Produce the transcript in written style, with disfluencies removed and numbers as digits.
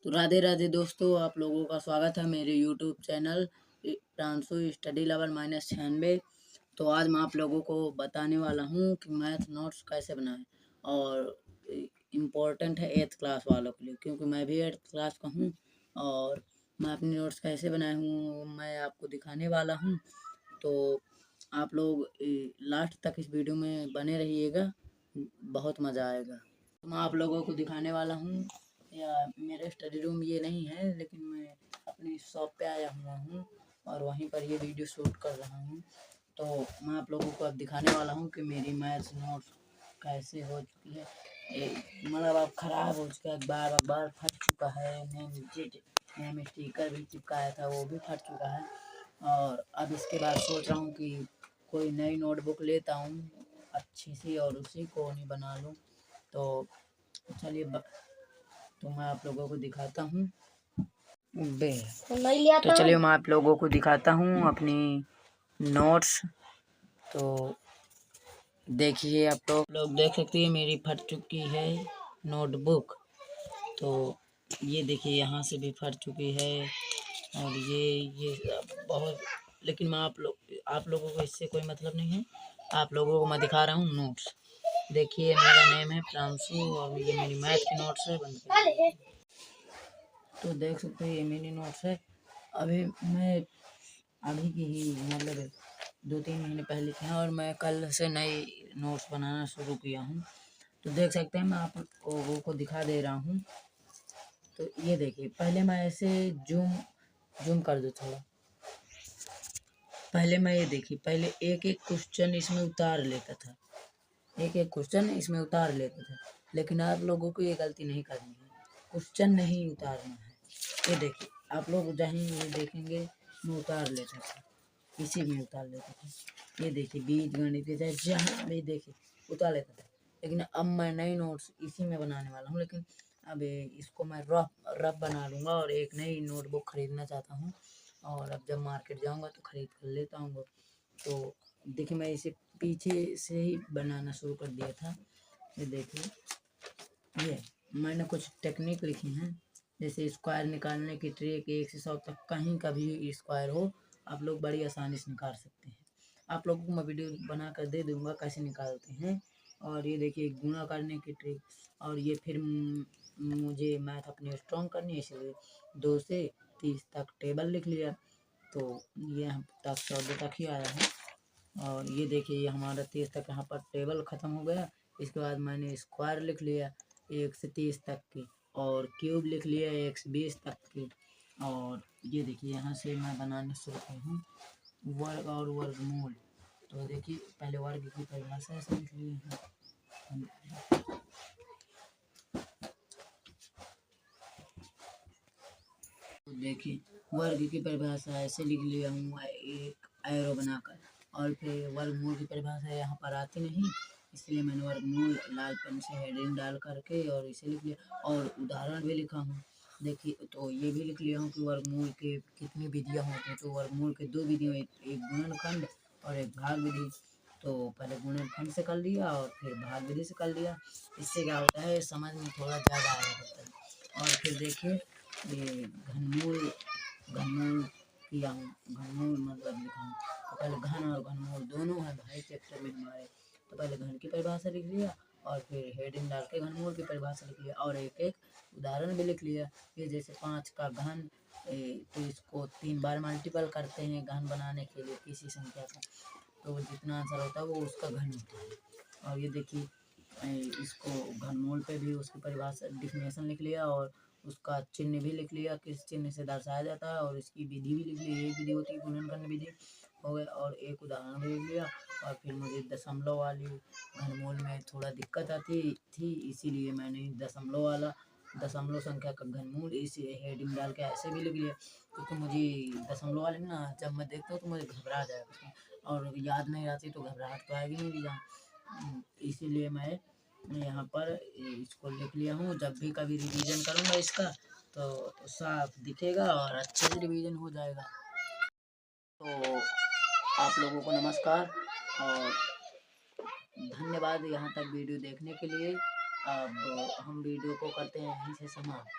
तो राधे राधे दोस्तों, आप लोगों का स्वागत है मेरे YouTube channel Pranshu study level -96। तो आज मैं आप लोगों को बताने वाला हूँ कि मैथ नोट्स कैसे बनाएं और इम्पोर्टेंट है 8th क्लास वालों के लिए, क्योंकि मैं भी 8th क्लास का हूँ और मैं अपने नोट्स कैसे बनाए हूँ मैं आपको दिखाने वाला हूँ। तो आप लोग लास्ट तक इस वीडियो में बने रहिएगा, बहुत मज़ा आएगा। तो मैं आप लोगों को दिखाने वाला हूँ, या मेरा स्टडी रूम ये नहीं है, लेकिन मैं अपनी शॉप पे आया हुआ हूँ और वहीं पर ये वीडियो शूट कर रहा हूँ। तो मैं आप लोगों को अब दिखाने वाला हूँ कि मेरी मैथ्स नोट्स कैसे हो चुकी है। मतलब अब ख़राब हो चुका है, बार फट चुका है, नेम स्टिकर भी चिपकाया था वो भी फट चुका है। और अब इसके बाद सोच रहा हूँ कि कोई नई नोटबुक लेता हूँ अच्छी सी और उसी को नहीं बना लूँ। तो चलिए तो मैं आप लोगों को दिखाता हूँ। तो चलिए मैं आप लोगों को दिखाता हूँ अपनी नोट्स। तो देखिए, आप लोग देख सकते हैं मेरी फट चुकी है नोटबुक। तो ये देखिए यहाँ से भी फट चुकी है और ये बहुत, लेकिन मैं आप लोगों को इससे कोई मतलब नहीं है। आप लोगों को मैं दिखा रहा हूँ नोट्स। देखिए मेरा नेम है प्रांशु और ये मेरी मैथ की नोट्स है। तो देख सकते हैं ये मेरी नोट्स है। मैं अभी की ही मतलब 2-3 महीने पहले की हैं और मैं कल से नई नोट्स बनाना शुरू किया हूँ। तो देख सकते हैं, मैं आप लोगों को दिखा दे रहा हूँ। तो ये देखिए, पहले मैं ऐसे जूम कर दूँ थोड़ा। पहले मैं ये देखिए, पहले एक एक क्वेश्चन इसमें उतार लेता था, लेकिन आप लोगों को ये गलती नहीं करनी है, क्वेश्चन नहीं उतारना है। ये देखिए, आप लोग जहाँ ये देखेंगे मैं उतार लेता था, इसी में उतार लेता था। ये देखिए बीज गणित चाहे जहाँ भी देखिए उतार लेता था। लेकिन अब मैं नई नोट्स इसी में बनाने वाला हूँ, लेकिन अब इसको मैं रफ बना लूँगा और एक नई नोटबुक खरीदना चाहता हूँ। और अब जब मार्केट जाऊँगा तो खरीद कर लेता हूँ। तो देखिए मैं इसे पीछे से ही बनाना शुरू कर दिया था। ये देखिए, ये मैंने कुछ टेक्निक लिखी हैं, जैसे स्क्वायर निकालने की ट्रिक, 1 से 100 तक कहीं का भी स्क्वायर हो आप लोग बड़ी आसानी से निकाल सकते हैं। आप लोगों को मैं वीडियो बना कर दे दूंगा कैसे निकालते हैं। और ये देखिए गुणा करने की ट्रिक। और ये फिर मुझे मैथ अपनी स्ट्रॉन्ग करनी है, इसलिए 2 से 30 तक टेबल लिख लिया। तो ये हम तक 14 तक ही आया है। और ये देखिए ये हमारा 30 तक यहाँ पर टेबल ख़त्म हो गया। इसके बाद मैंने स्क्वायर लिख लिया 1 से 30 तक की, और क्यूब लिख लिया 1 से 20 तक की। और ये देखिए यहाँ से मैं बनाने शुरू की हूँ वर्ग और वर्गमूल। तो देखिए पहले वर्ग की परिभाषा ऐसे लिख ली है। तो देखिए वर्ग की परिभाषा ऐसे लिख लिया हूँ, एक एरो बनाकर। और फिर वर्गमूल की परिभाषा यहाँ पर आती नहीं, इसलिए मैंने वर्गमूल लाल पेन से हेडिंग डाल करके और इसे लिख लिया। और उदाहरण भी लिखा हूँ। देखिए तो ये भी लिख लिया हूँ कि वर्गमूल के कितनी विधियाँ होती हैं। तो वर्गमूल के 2 विधियाँ, एक गुणनखंड और एक भाग विधि। तो पहले गुणनखंड से कर लिया और फिर भाग विधि से कर लिया। इससे क्या होता है, समझ में थोड़ा ज़्यादा आया होता है। और फिर देखिए ये घनमूल किया हूँ, घनमूल मतलब लिखा हूँ। तो पहले घन और घनमूल दोनों है भाई चैप्टर में हमारे। तो पहले घन की परिभाषा लिख लिया और फिर हेडिंग डाल के घनमूल की परिभाषा लिख लिया और एक एक उदाहरण भी लिख लिया। ये जैसे 5 का घन, तो इसको 3 बार मल्टीपल करते हैं घन बनाने के लिए किसी संख्या का, तो जितना आंसर होता है वो उसका घन होता है। और ये देखिए इसको घनमूल पे भी उसकी परिभाषा डिफिनेशन लिख लिया और उसका चिन्ह भी लिख लिया, किस चिन्ह से दर्शाया जाता है, और इसकी विधि भी लिख ली। एक विधि होती है गुणनखंड विधि हो गई, और एक उदाहरण भी लिख लिया। और फिर मुझे दशमलव वाली घनमूल में थोड़ा दिक्कत आती थी, इसीलिए मैंने दशमलव संख्या का घनमूल इस हेडिंग डाल के ऐसे भी लिख लिया, क्योंकि मुझे दशमलव वाले में ना जब मैं देखता हूँ तो मुझे घबरा जाएगा और याद नहीं रहती, तो घबराहट तो आएगी नहीं जहाँ, इसीलिए मैं यहाँ पर इसको लिख लिया हूँ। जब भी कभी रिवीजन करूँगा इसका तो साफ दिखेगा और अच्छे से रिवीजन हो जाएगा। तो आप लोगों को नमस्कार और धन्यवाद यहाँ तक वीडियो देखने के लिए। अब हम वीडियो को करते हैं यहीं से समाप्त।